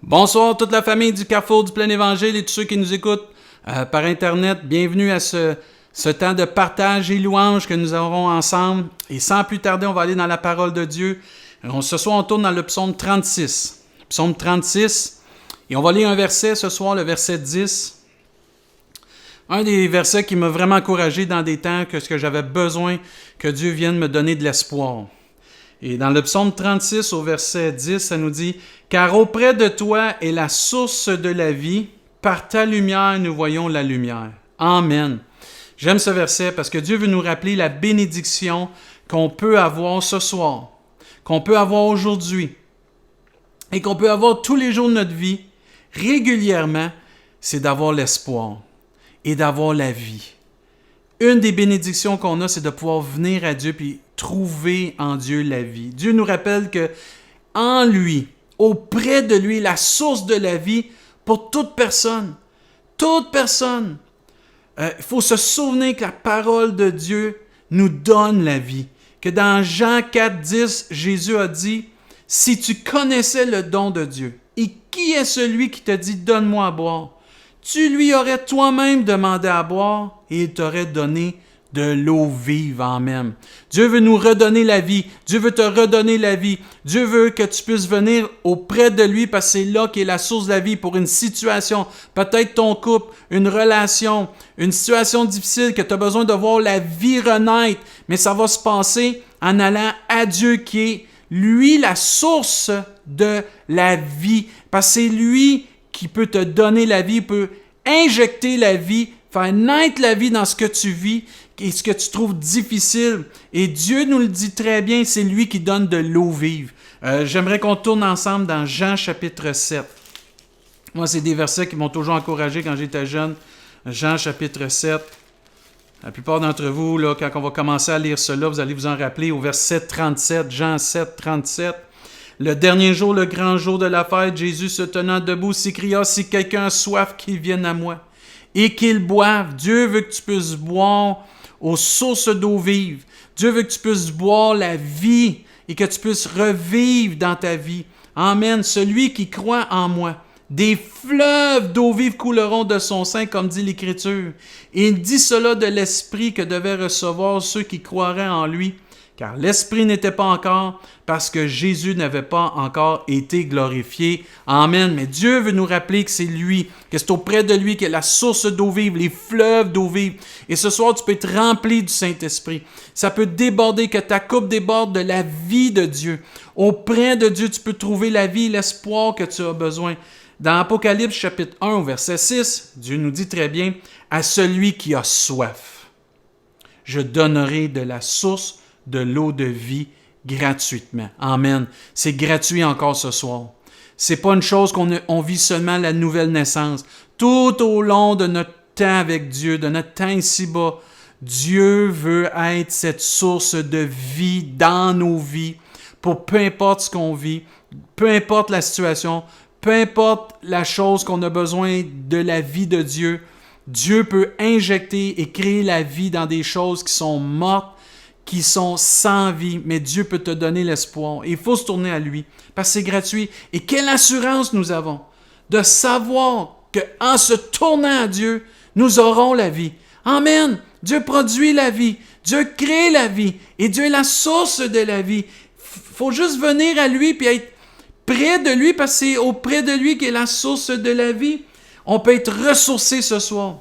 Bonsoir toute la famille du Carrefour du Plein Évangile et tous ceux qui nous écoutent par Internet. Bienvenue à ce temps de partage et louange que nous aurons ensemble. Et sans plus tarder, on va aller dans la parole de Dieu. Ce soir, on tourne dans le psaume 36. Psaume 36. Et on va lire un verset ce soir, le verset 10. Un des versets qui m'a vraiment encouragé dans des temps que j'avais besoin que Dieu vienne me donner de l'espoir. Et dans le psaume 36, au verset 10, ça nous dit « Car auprès de toi est la source de la vie, par ta lumière nous voyons la lumière. » Amen. J'aime ce verset parce que Dieu veut nous rappeler la bénédiction qu'on peut avoir ce soir, qu'on peut avoir aujourd'hui et qu'on peut avoir tous les jours de notre vie, régulièrement, c'est d'avoir l'espoir et d'avoir la vie. Une des bénédictions qu'on a, c'est de pouvoir venir à Dieu puis trouver en Dieu la vie. Dieu nous rappelle que en lui, auprès de lui, la source de la vie pour toute personne. Toute personne. Il faut se souvenir que la parole de Dieu nous donne la vie. Que dans Jean 4, 10, Jésus a dit « Si tu connaissais le don de Dieu, et qui est celui qui te dit « Donne-moi à boire » tu lui aurais toi-même demandé à boire et il t'aurait donné de l'eau vive en même. Dieu veut nous redonner la vie. Dieu veut te redonner la vie. Dieu veut que tu puisses venir auprès de lui parce que c'est là qu'est la source de la vie pour une situation. Peut-être ton couple, une relation, une situation difficile que tu as besoin de voir la vie renaître. Mais ça va se passer en allant à Dieu qui est, lui, la source de la vie. Parce que c'est lui qui peut te donner la vie, peut injecter la vie, faire naître la vie dans ce que tu vis et ce que tu trouves difficile. Et Dieu nous le dit très bien, c'est lui qui donne de l'eau vive. J'aimerais qu'on tourne ensemble dans Jean chapitre 7. Moi, c'est des versets qui m'ont toujours encouragé quand j'étais jeune. Jean chapitre 7. La plupart d'entre vous, là, quand on va commencer à lire cela, vous allez vous en rappeler au verset 37, Jean 7, 37. Le dernier jour, le grand jour de la fête, Jésus se tenant debout s'écria « Si quelqu'un a soif, qu'il vienne à moi et qu'il boive. » Dieu veut que tu puisses boire aux sources d'eau vive. Dieu veut que tu puisses boire la vie et que tu puisses revivre dans ta vie. Amen. Celui qui croit en moi, des fleuves d'eau vive couleront de son sein, comme dit l'Écriture. Et il dit cela de l'Esprit que devaient recevoir ceux qui croiraient en lui. Car l'Esprit n'était pas encore, parce que Jésus n'avait pas encore été glorifié. Amen. Mais Dieu veut nous rappeler que c'est lui, que c'est auprès de lui qu'est la source d'eau vive, les fleuves d'eau vive. Et ce soir, tu peux être rempli du Saint-Esprit. Ça peut déborder, que ta coupe déborde de la vie de Dieu. Auprès de Dieu, tu peux trouver la vie et l'espoir que tu as besoin. Dans Apocalypse chapitre 1, au verset 6, Dieu nous dit très bien, « À celui qui a soif, je donnerai de la source de l'eau de vie gratuitement. » Amen. C'est gratuit encore ce soir. C'est pas une chose qu'on vit seulement la nouvelle naissance. Tout au long de notre temps avec Dieu, de notre temps ici-bas, Dieu veut être cette source de vie dans nos vies pour peu importe ce qu'on vit, peu importe la situation, peu importe la chose qu'on a besoin de la vie de Dieu. Dieu peut injecter et créer la vie dans des choses qui sont mortes, qui sont sans vie, mais Dieu peut te donner l'espoir. Il faut se tourner à lui, parce que c'est gratuit. Et quelle assurance nous avons de savoir qu'en se tournant à Dieu, nous aurons la vie. Amen! Dieu produit la vie, Dieu crée la vie, et Dieu est la source de la vie. Il faut juste venir à lui, puis être près de lui, parce que c'est auprès de lui qu'est la source de la vie. On peut être ressourcé ce soir.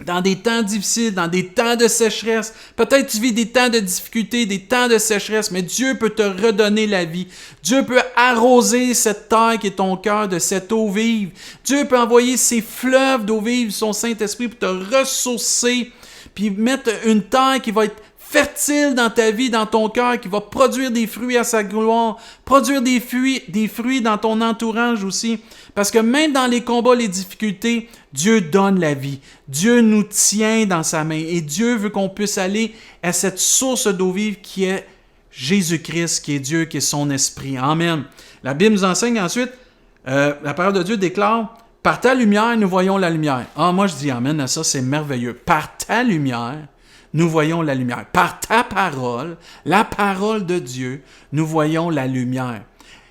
Dans des temps difficiles, dans des temps de sécheresse. Peut-être tu vis des temps de difficulté, des temps de sécheresse, mais Dieu peut te redonner la vie. Dieu peut arroser cette terre qui est ton cœur de cette eau vive. Dieu peut envoyer ses fleuves d'eau vive, son Saint-Esprit, pour te ressourcer, puis mettre une terre qui va être fertile dans ta vie, dans ton cœur, qui va produire des fruits à sa gloire, produire des fruits dans ton entourage aussi. Parce que même dans les combats, les difficultés, Dieu donne la vie. Dieu nous tient dans sa main. Et Dieu veut qu'on puisse aller à cette source d'eau vive qui est Jésus-Christ, qui est Dieu, qui est son esprit. Amen. La Bible nous enseigne ensuite, la parole de Dieu déclare, « Par ta lumière, nous voyons la lumière. » Ah, moi je dis amen à ça, c'est merveilleux. Par ta lumière, nous voyons la lumière. Par ta parole, la parole de Dieu, nous voyons la lumière.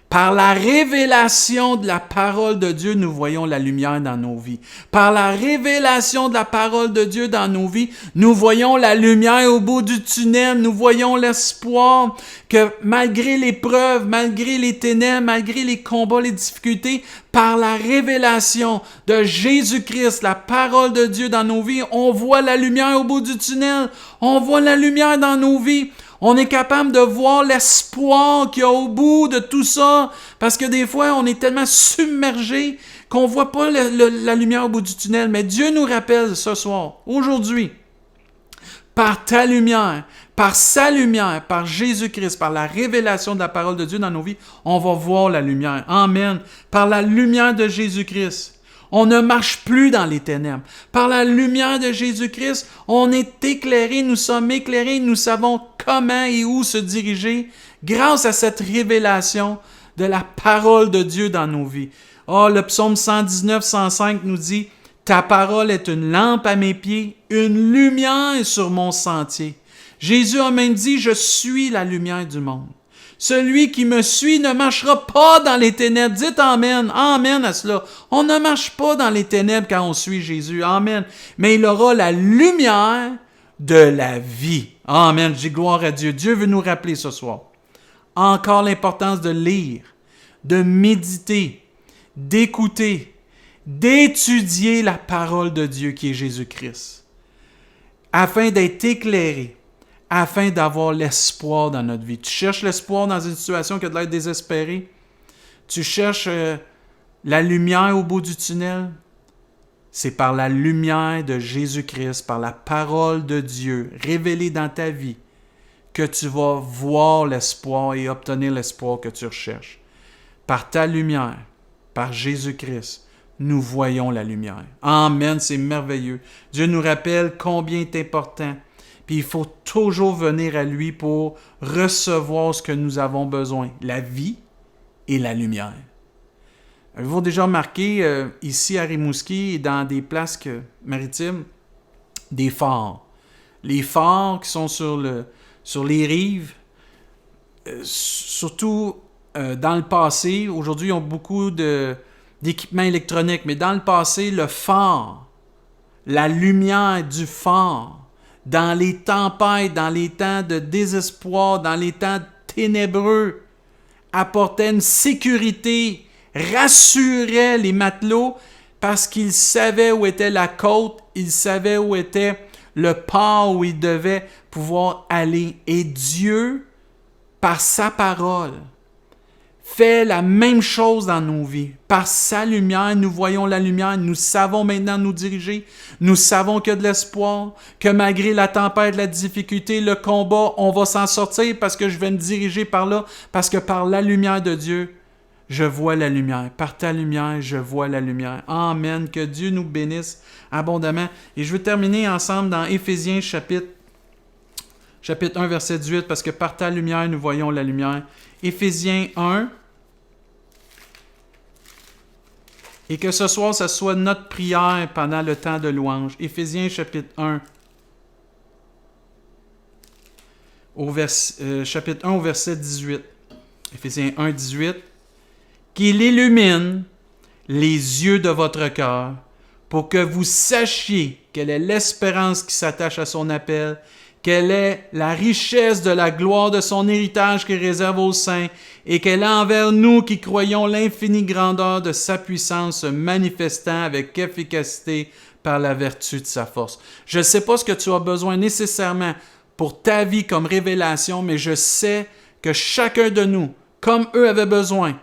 Par la révélation de la parole de Dieu, nous voyons la lumière dans nos vies. Par la révélation de la parole de Dieu dans nos vies, nous voyons la lumière au bout du tunnel. Nous voyons l'espoir que malgré l'épreuve, malgré les ténèbres, malgré les combats, les difficultés, par la révélation de Jésus-Christ, la parole de Dieu dans nos vies, on voit la lumière au bout du tunnel. On voit la lumière dans nos vies. On est capable de voir l'espoir qu'il y a au bout de tout ça, parce que des fois, on est tellement submergé qu'on ne voit pas la lumière au bout du tunnel. Mais Dieu nous rappelle ce soir, aujourd'hui, par ta lumière, par sa lumière, par Jésus-Christ, par la révélation de la parole de Dieu dans nos vies, on va voir la lumière. Amen. Par la lumière de Jésus-Christ. On ne marche plus dans les ténèbres. Par la lumière de Jésus-Christ, on est éclairé, nous sommes éclairés, nous savons comment et où se diriger grâce à cette révélation de la parole de Dieu dans nos vies. Oh, le psaume 119, 105 nous dit « Ta parole est une lampe à mes pieds, une lumière sur mon sentier. » Jésus a même dit « Je suis la lumière du monde. » Celui qui me suit ne marchera pas dans les ténèbres. Dites Amen. Amen à cela. On ne marche pas dans les ténèbres quand on suit Jésus. Amen. Mais il aura la lumière de la vie. Amen. Je dis gloire à Dieu. Dieu veut nous rappeler ce soir. Encore l'importance de lire, de méditer, d'écouter, d'étudier la parole de Dieu qui est Jésus-Christ. Afin d'être éclairé. Afin d'avoir l'espoir dans notre vie. Tu cherches l'espoir dans une situation qui a de l'air désespérée. Tu cherches la lumière au bout du tunnel. C'est par la lumière de Jésus-Christ, par la parole de Dieu révélée dans ta vie, que tu vas voir l'espoir et obtenir l'espoir que tu recherches. Par ta lumière, par Jésus-Christ, nous voyons la lumière. Amen, c'est merveilleux. Dieu nous rappelle combien c'est important. Puis il faut toujours venir à lui pour recevoir ce que nous avons besoin, la vie et la lumière. Avez-vous déjà remarqué ici à Rimouski et dans des places maritimes, des phares? Les phares qui sont sur les rives, surtout dans le passé, aujourd'hui ils ont beaucoup d'équipements électroniques, mais dans le passé, le phare, la lumière du phare, dans les tempêtes, dans les temps de désespoir, dans les temps ténébreux, apportait une sécurité, rassurait les matelots parce qu'ils savaient où était la côte, ils savaient où était le port où ils devaient pouvoir aller. Et Dieu, par sa parole, fait la même chose dans nos vies. Par sa lumière, nous voyons la lumière, nous savons maintenant nous diriger, nous savons qu'il y a de l'espoir, que malgré la tempête, la difficulté, le combat, on va s'en sortir parce que je vais me diriger par là, parce que par la lumière de Dieu, je vois la lumière. Par ta lumière, je vois la lumière. Amen. Que Dieu nous bénisse abondamment. Et je veux terminer ensemble dans Éphésiens chapitre 1, verset 18, parce que par ta lumière, nous voyons la lumière. Éphésiens 1. Et que ce soir, ça soit notre prière pendant le temps de louange. Éphésiens chapitre 1. Chapitre 1 au verset 18. Éphésiens 1, 18. Qu'il illumine les yeux de votre cœur pour que vous sachiez quelle est l'espérance qui s'attache à son appel, quelle est la richesse de la gloire de son héritage qu'il réserve aux saints, et quelle est envers nous qui croyons l'infinie grandeur de sa puissance se manifestant avec efficacité par la vertu de sa force. Je ne sais pas ce que tu as besoin nécessairement pour ta vie comme révélation, mais je sais que chacun de nous, comme eux avaient besoin,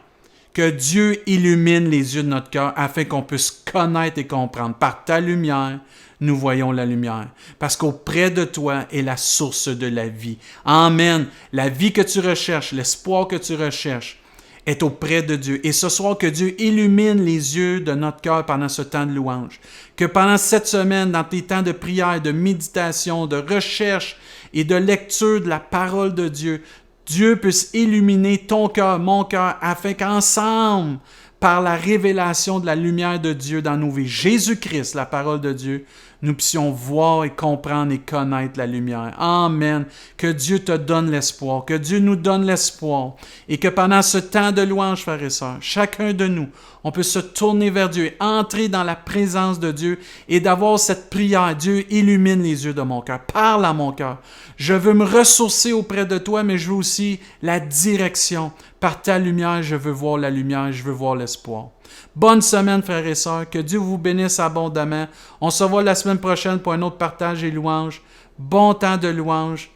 que Dieu illumine les yeux de notre cœur afin qu'on puisse connaître et comprendre. Par ta lumière, nous voyons la lumière. Parce qu'auprès de toi est la source de la vie. Amen. La vie que tu recherches, l'espoir que tu recherches est auprès de Dieu. Et ce soir, que Dieu illumine les yeux de notre cœur pendant ce temps de louange. Que pendant cette semaine, dans tes temps de prière, de méditation, de recherche et de lecture de la parole de Dieu, Dieu puisse illuminer ton cœur, mon cœur, afin qu'ensemble, par la révélation de la lumière de Dieu dans nos vies, Jésus-Christ, la parole de Dieu, nous puissions voir et comprendre et connaître la lumière. Amen. Que Dieu te donne l'espoir, que Dieu nous donne l'espoir et que pendant ce temps de louange, frères et sœurs, chacun de nous, on peut se tourner vers Dieu, entrer dans la présence de Dieu et d'avoir cette prière. Dieu, illumine les yeux de mon cœur, parle à mon cœur. Je veux me ressourcer auprès de toi, mais je veux aussi la direction. Par ta lumière, je veux voir la lumière, je veux voir l'espoir. Bonne semaine, frères et sœurs. Que Dieu vous bénisse abondamment. On se revoit la semaine prochaine pour un autre partage et louange. Bon temps de louange.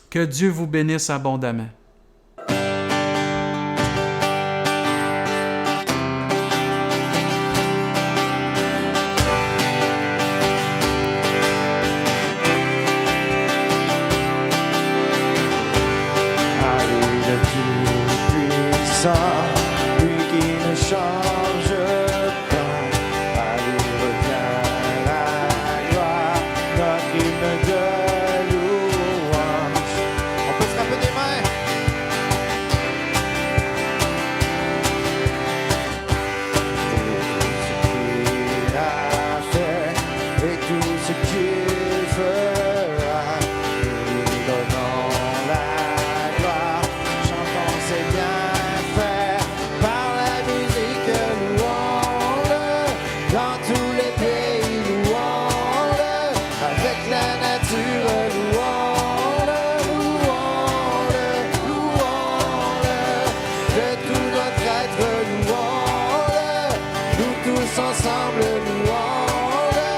Que Dieu vous bénisse abondamment. Lui qui ne change pas, à lui revient la gloire, notre hymne de louange. On peut frapper des mains. Pour tout ce qu'il a fait et tout ce qu'il fera, nous lui donnons la gloire, chantons ses biens. Ensemble louons-le,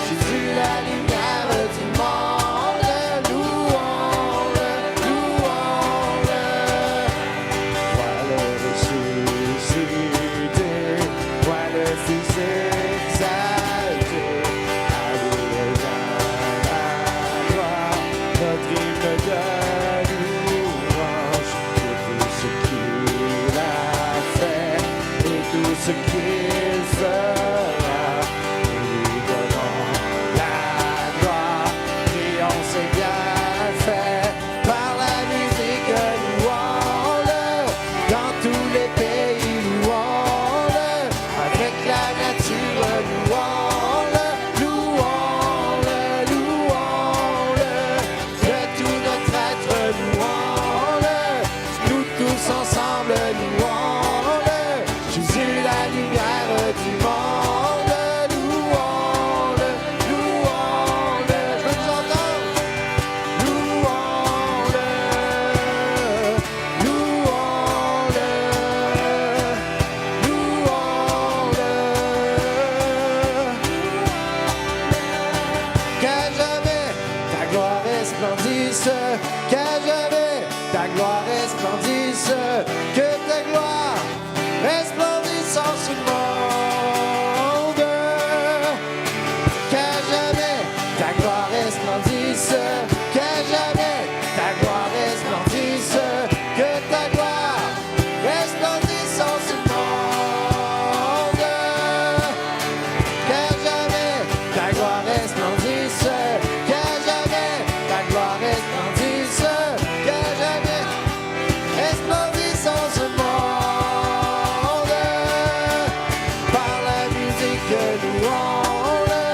Jésus la lumière du monde, louons-le, louons-le. Toi le ressuscité, toi le Fils exalté, à lui revient la gloire, notre hymne de louange, de tout ce qu'il a fait et tout ce qu'il fera. Qu'à jamais ta gloire resplendisse, que ta gloire resplendisse en ce monde. Qu'à jamais ta gloire resplendisse, qu'à jamais ta gloire resplendisse, que ta gloire resplendisse en ce monde. Qu'à jamais ta gloire resplendisse, qu'à jamais ta gloire resplendisse, qu'à jamais resplendisse en ce monde. Par la musique louons-le,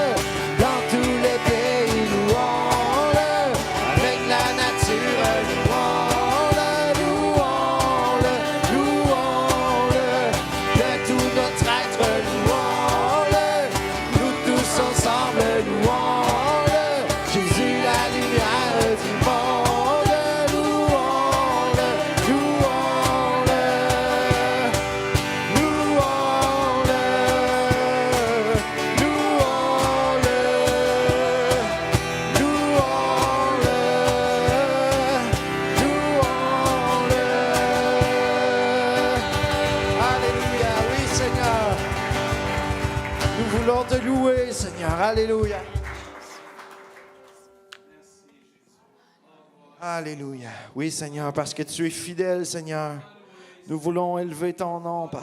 dans tous les pays louons-le, avec la nature louons-le, louons-le, louons-le, de tout notre être louons-le, nous tous ensemble louons-le, Jésus la lumière du monde, louons-le, louons-le, louons-le, louons-le, louons-le, louons-le. Alléluia, oui Seigneur, nous voulons te louer Seigneur, alléluia. Alléluia. Oui, Seigneur, parce que tu es fidèle, Seigneur. Nous voulons élever ton nom, Père.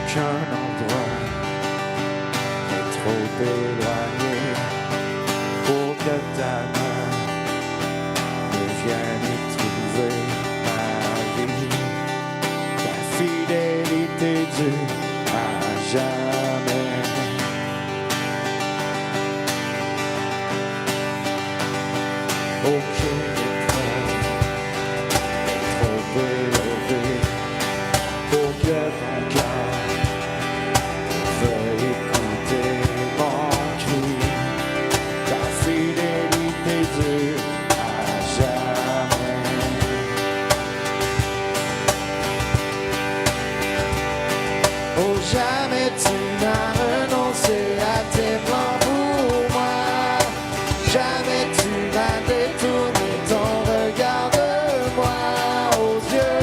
Qu'un endroit est trop éloigné pour que ta main ne vienne y trouver ma vie. Ta fidélité jamais. Aucune épreuve n'est trop élevée pour que ton cœur veuille écouter mon cri. Ta fidélité dure à jamais. Oh, jamais tu n'as renoncé à tes plans pour moi. Jamais tu n'as détourné ton regard de moi. Oh Dieu,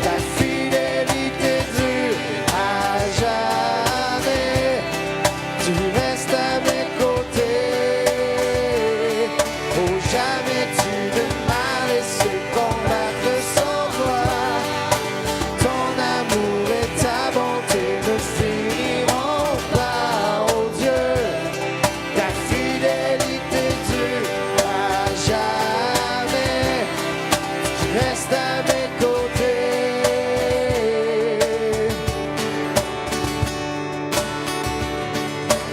ta fidélité dure à jamais. Tu restes à mes côtés. Oh, jamais tu ne m'as laissé combattre sans toi. Ton amour et ta bonté ne finiront pas. Oh Dieu, ta fidélité dure à jamais. Tu restes à mes côtés.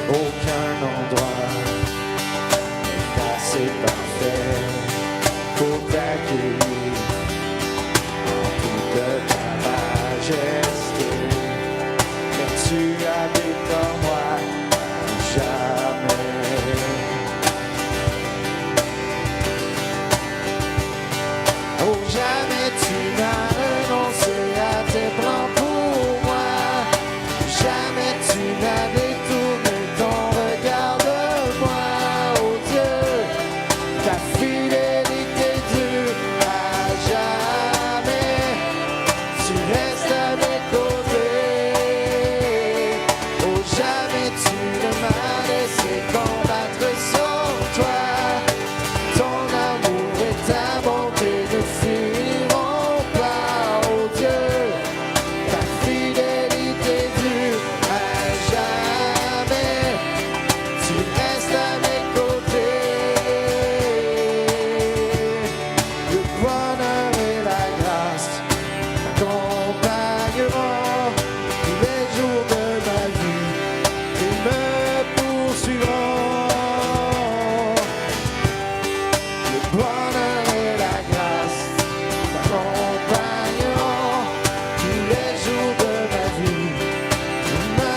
Aucun endroit n'est assez parfait pour t'accueillir en toute ta majesté. Mais tu habites en moi à jamais. Oh, jamais tu n'as renoncé à tes plans pour moi. Jamais tu n'as détourné ton regard de moi. Oh Dieu, ta fidélité dure à jamais. Tu restes à mes côtés. Oh, jamais tu ne m'as laissé combattre sans toi. Ton amour et ta bonté ne finiront pas. Oh Dieu, ta fidélité dure à jamais. Tu restes à mes côtés. Le bonheur et la grâce m'accompagneront tous les jours de ma vie. Ils me poursuivront. Le bonheur et la grâce m'accompagneront tous les jours de ma vie. Ils me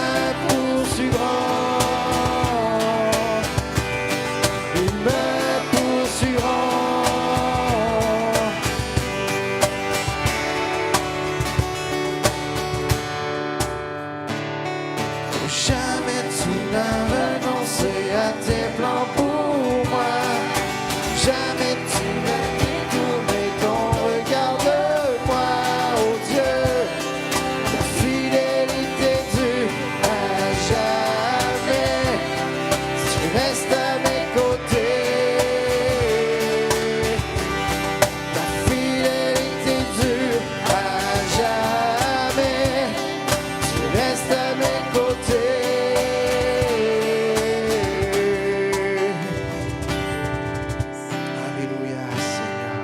poursuivront. Ils me poursuivront. Jamais tu n'as renoncé à tes plans pour moi. Jamais tu n'as détourné ton regard de moi. Oh Dieu, ta fidélité dure à jamais. Tu restes à mes côtés. Ta fidélité dure à jamais. Tu restes à mes côtés. Alléluia, Seigneur.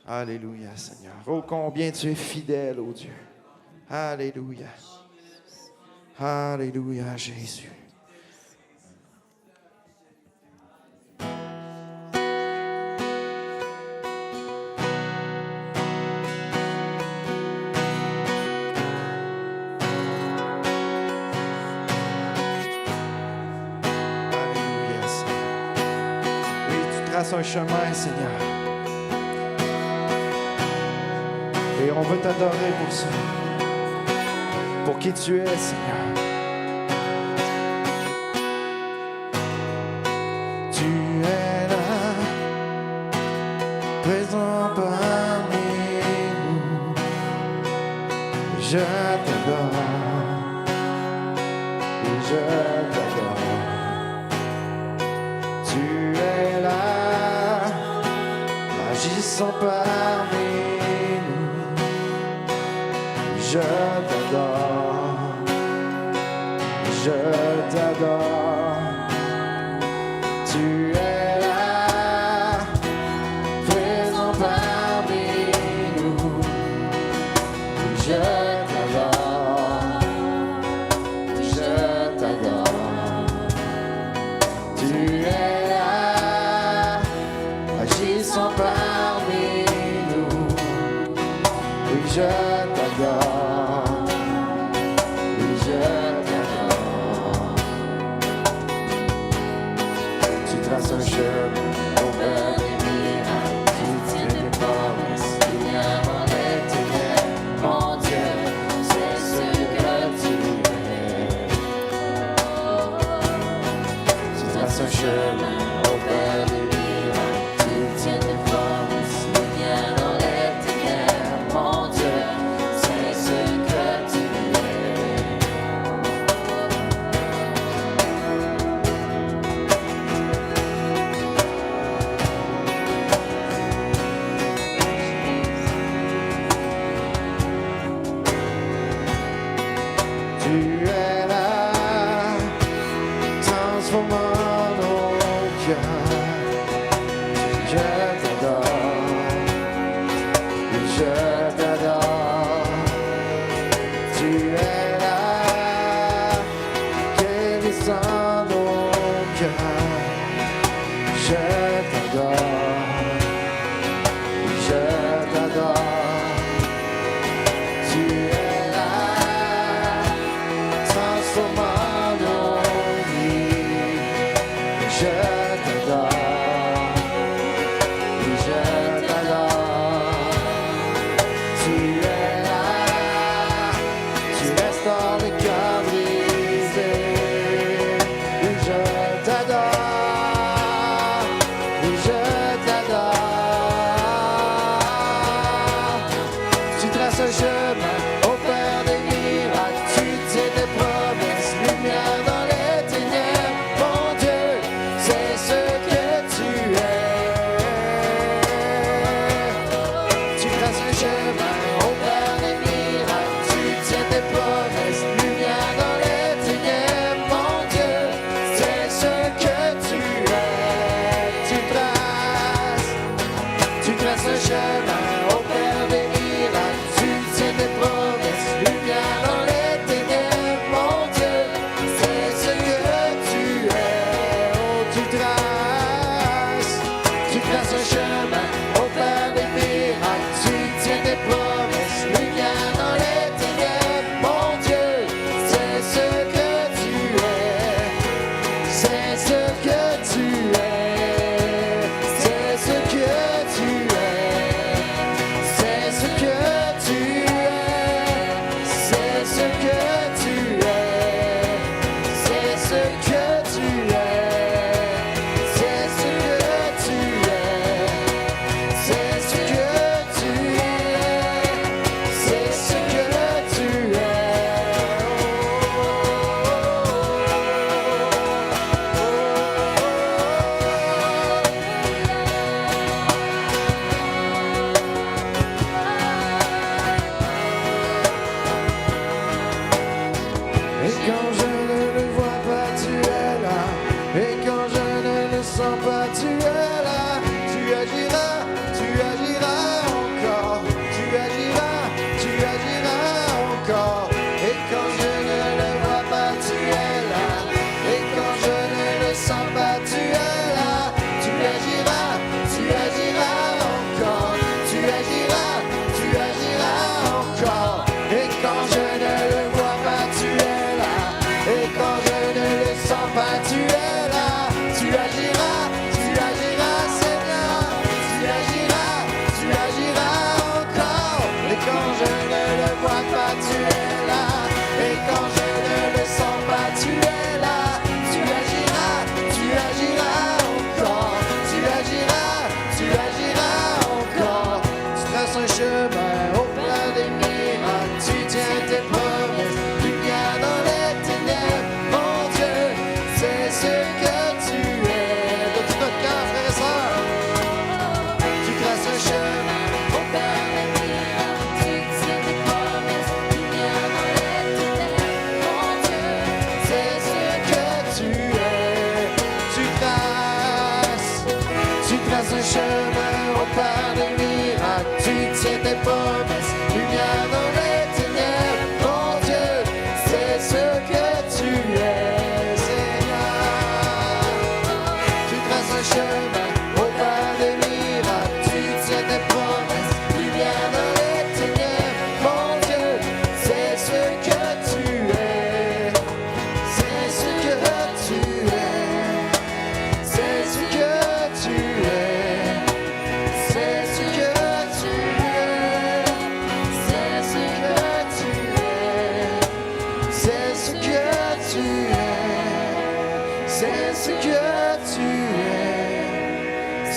Alléluia, Seigneur. Oh, combien tu es fidèle, oh Dieu. Alléluia. Alléluia, Jésus. Alléluia, Seigneur. Oui, tu traces un chemin, Seigneur. Et on veut t'adorer pour ça. Pour qui tu es, Seigneur. Tu es là, présent parmi nous. Je t'adore, et je t'adore. Tu es là, agissant parmi nous. Je t'adore, je t'adore. Tu es là, présent parmi nous. Je t'adore. Oui, je t'adore. Tu traces un chemin au vers des miracles. Tu tiens des promesses, lumière dans les ténèbres. Mon Dieu, c'est ce que tu es. Tu traces un chemin au vers des miracles. Tu tiens des promesses, lumière dans les ténèbres. Mon Dieu, c'est ce que tu es. Tu es là, transformant nos cœurs. Je t'adore, oui, je t'adore. Tu es là, guérissant nos cœurs. Je t'adore, oui, je t'adore. Tu es là, transformant nos vies. Je t'adore, oui, je t'adore. Tu es là, tu restaures les cœurs brisés. Oui, je t'adore, oui, je t'adore. Tu traces un chemin au Père des miracles. Tu tiens tes promesses, lumière dans les ténèbres. Mon Dieu, c'est ce que tu es. Tu traces un chemin au Père des miracles. Tu tiens tes promesses, lumière dans les ténèbres. Mon Dieu, c'est ce que tu es. Tu traces un chemin au Père des miracles. Tu tiens tes promesses, lumière dans les ténèbres. Mon Dieu, c'est ce que tu es. Oh, tu traces un chemin au Père des miracles. Tu tiens tes promesses, lumière dans les ténèbres. Mon Dieu, c'est ce que tu es. C'est ce que tu es. C'est ce que tu es. C'est ce que tu es. C'est ce que tu es. C'est ce que tu es. C'est ce que tu es. C'est ce que tu es. C'est ce que tu es. Et quand je ne le vois pas, tu es là. Et quand je ne le sens pas, tu es là. Tu agiras encore. Tu agiras encore. Et quand je ne le vois pas, tu es là. Et quand je ne le sens pas, tu es là. Tu agiras encore. Tu agiras encore. Et quand je ne le vois pas, tu es là. Et quand je ne le sens pas, tu es là. Tu agiras, Seigneur. Tu agiras encore. Et quand je ne le vois pas, tu es là. Et quand je ne le sens pas, tu es là. Tu agiras encore. Tu agiras encore. Tu traces un chemin au plein des miracles. Tu tiens tes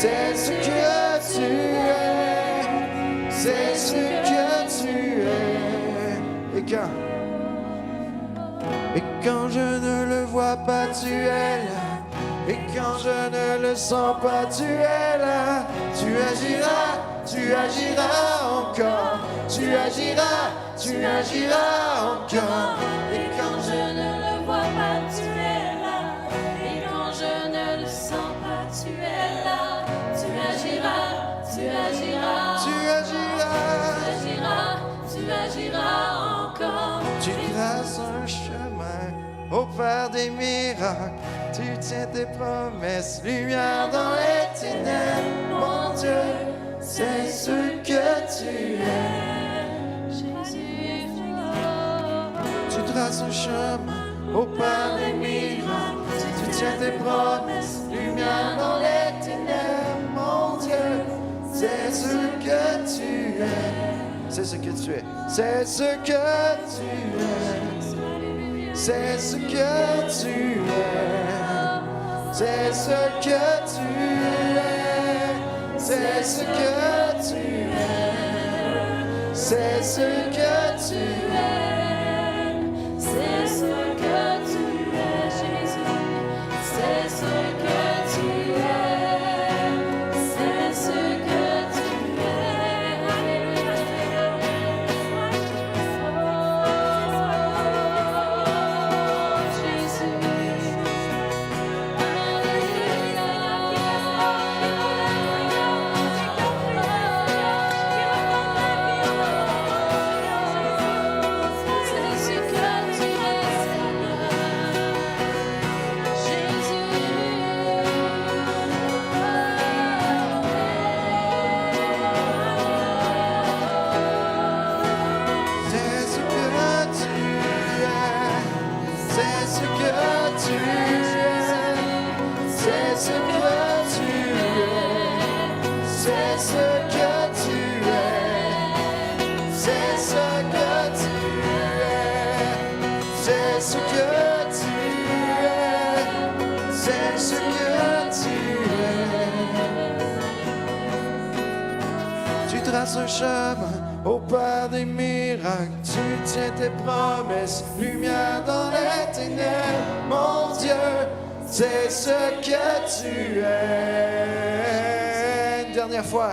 c'est ce que tu es, c'est ce que tu es. Et quand je ne le vois pas, tu es là. Et quand je ne le sens pas, tu es là. Tu agiras encore. Tu agiras encore. Et quand je ne le vois pas, tu es là. Et quand je ne le sens pas, tu es là. Tu agiras, tu agiras. Tu agiras encore. Tu traces un chemin au Père des miracles. Tu tiens tes promesses, lumière dans les ténèbres. Mon Dieu, c'est ce que tu es. Jésus, Tu traces un chemin au Père des miracles. Tu tiens tes promesses, lumière dans les ténèbres. Mon Dieu, c'est ce que tu es. C'est ce que tu es. C'est ce que tu es. C'est ce que tu es. C'est ce que tu es. C'est ce que tu es. C'est ce que tu es. c'est ce que tu es, Jésus. C'est ce que tu es. C'est ce que tu es. Alléluia. C'est ce que tu es. C'est ce que tu es. C'est ce que tu es. C'est ce que tu es. C'est ce que tu es. C'est ce que tu es. C'est ce que tu es. Tu traces un chemin au Père des miracles. Tu tiens tes promesses, lumière dans les ténèbres. Mon Dieu, c'est ce que tu es. Une dernière fois.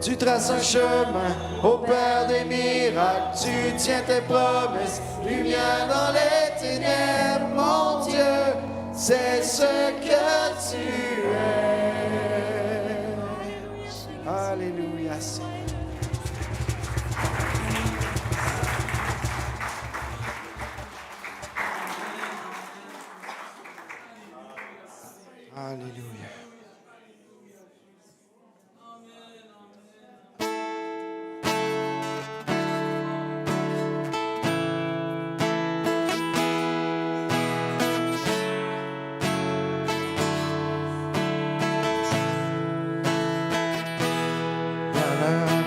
Tu traces un chemin au Père des miracles. Tu tiens tes promesses, lumière dans les ténèbres. Mon Dieu, c'est ce que tu es. Alléluia, Seigneur. Alléluia.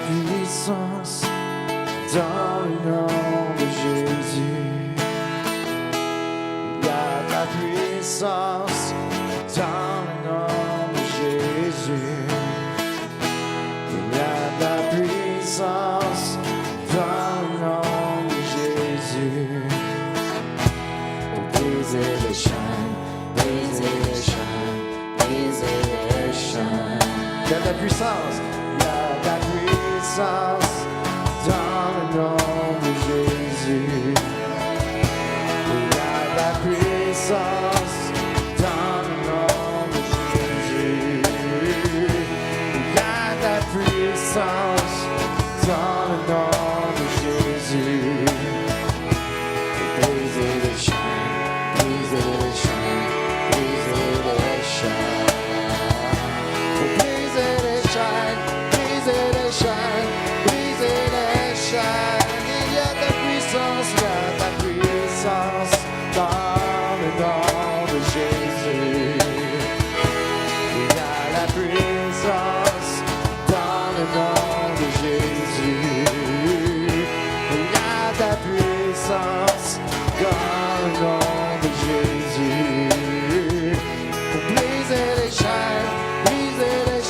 Puissance dans le nom de Jésus. Il y a de la puissance dans le nom de Jésus. Il y a de la puissance dans le nom de Jésus. Pour briser les chaînes, briser les chaînes, briser les chaînes. Il y a de la puissance. La puissance dans le nom de Jésus. Il y a la puissance dans le nom de Jésus. Il y a la puissance dans le nom de Jésus. Pour briser les chaînes, briser les chaînes, briser les chaînes. Pour briser les chaînes. Briser les chaînes, briser les chaînes. Il y a de la puissance, il y a de la puissance dans le nom de Jésus. Il y a la puissance dans le nom de Jésus. Il y a de la puissance dans le nom de Jésus. Pour briser les chaînes, briser les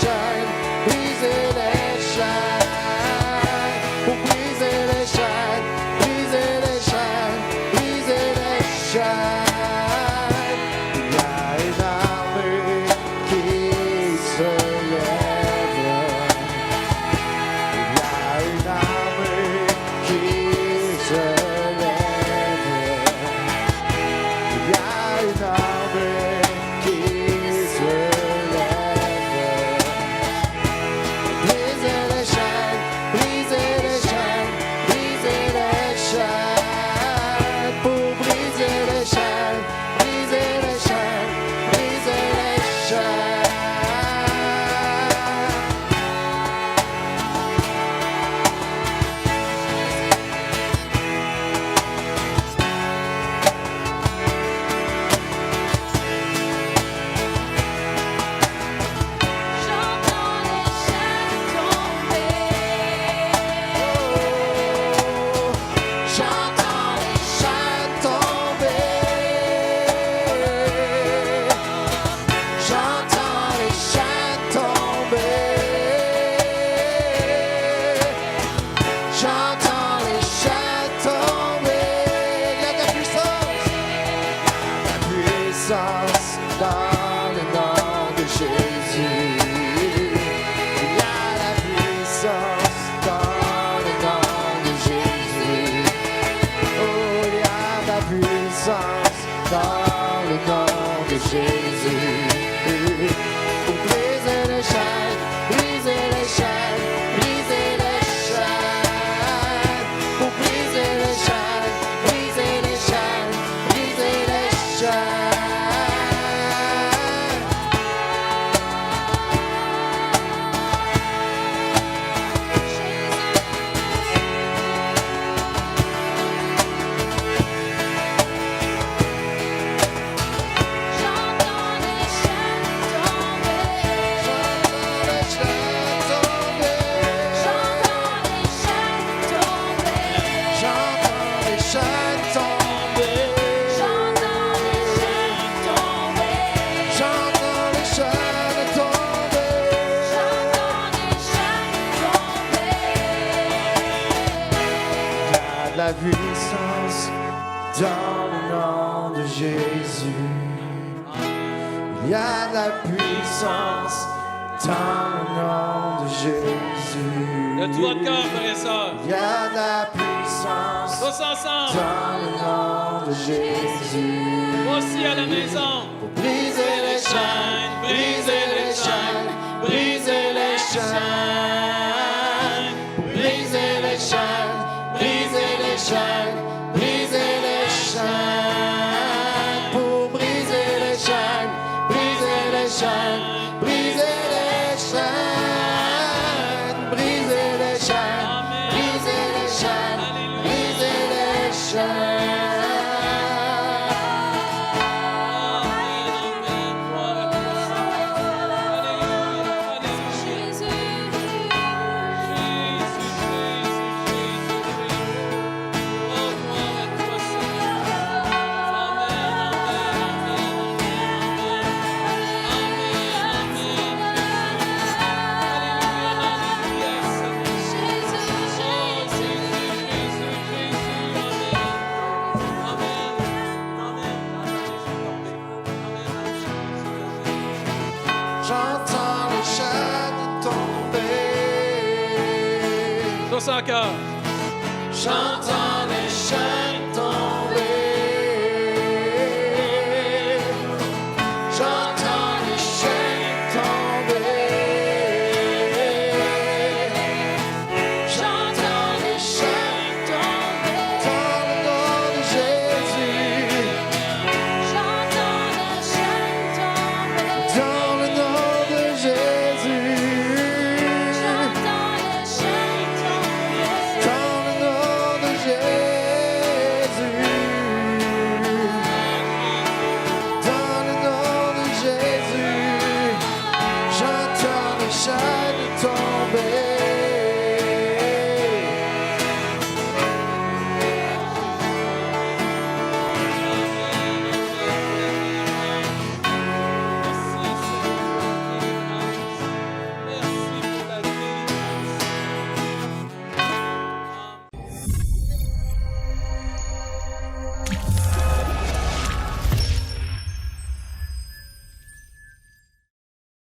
Jésus. Pour briser les chaînes, briser les chaînes, briser les chaînes. Pour briser les chaînes, briser les chaînes, briser les chaînes. J'entends les chaînes tomber. J'entends les chaînes tomber. J'entends les chaînes tomber. J'entends les chaînes tomber. J'entends les chaînes tomber. J'entends les chaînes tomber. J'entends les chaînes tomber. Il y a de la puissance dans le nom de Jésus. Il y a de la puissance dans le nom de Jésus. De tout votre corps, frères et sœurs. Il y a de la puissance Tous ensemble. dans le nom de Jésus. Voici à la maison. Pour briser les chaînes, briser les chaînes, briser les chaînes. Pour briser les chaînes, briser les chaînes, briser les chaînes. Pour briser les chaînes, briser les chaînes, briser les chaînes. Briser les chaînes, briser les chaînes, briser les chaînes. J'entends les chaînes tomber. Tous encore. J'entends